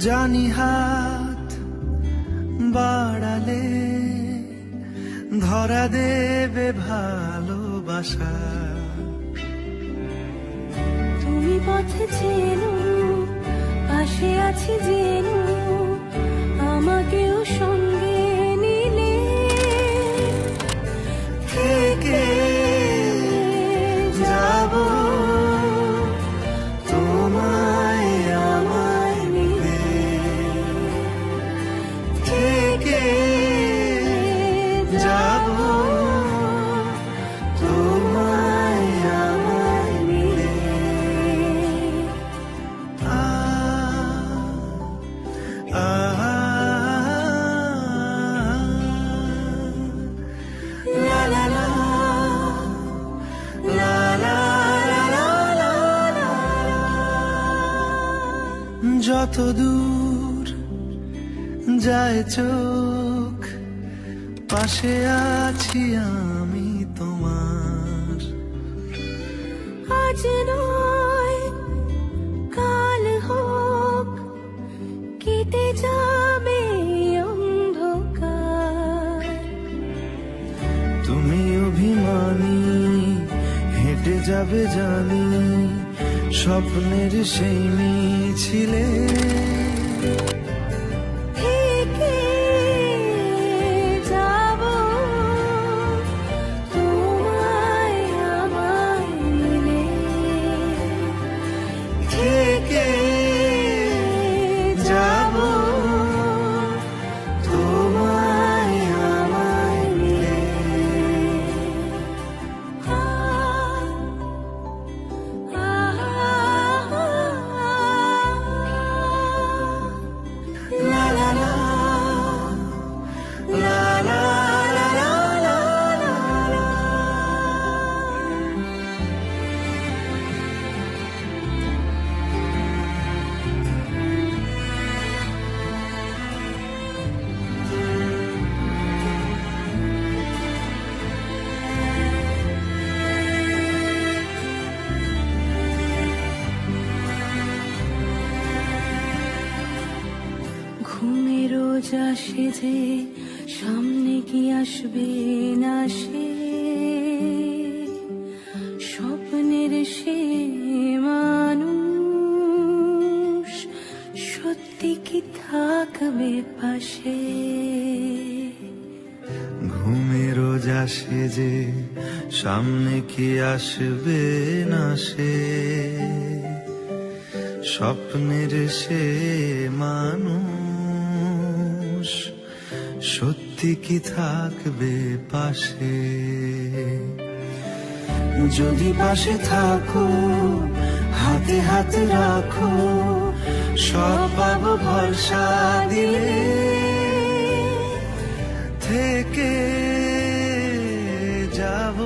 জানি হাত বাড়ালে ধরা দেবে ভালোবাসা। তুমি পথে চেনো, পাশে আছি জেনো, আমাকেও সঙ্গে নিলে থেকে যাব তোমায় আমায় মিলে, থেকে যাব তোমায় আমায় মিলে। আ আ লা লা লা লা লা লা লা লা। যত দূর যায় চোখ, পাশে আছি আমি তোমার। আজ নয় কাল হোক, কেটে যাবে অন্ধকার। তুমি অভিমানী, হেঁটে যাবে জানি স্বপ্নের সেই মিছিলে। থেকে যাব তোমায় আমায় মিলে, থেকে যাব তোমায় আমায় মিলে। লা লা লা লা লা লা লা লা লা। ঘুমের রোজ আসে যে, সামনে কি আসবে না সে, স্বপ্নের সে মানুষ সত্যি কি থাকবে পাশে। ঘুমে রোজ আসে যে, সামনে কি আসবে না সে, স্বপ্নের সে মানুষ সত্যি কি থাকবে পাশে। যদি পাশে থাকো, হাতে হাত রাখো, সব পাবো ভরসা দিলে। থেকে যাব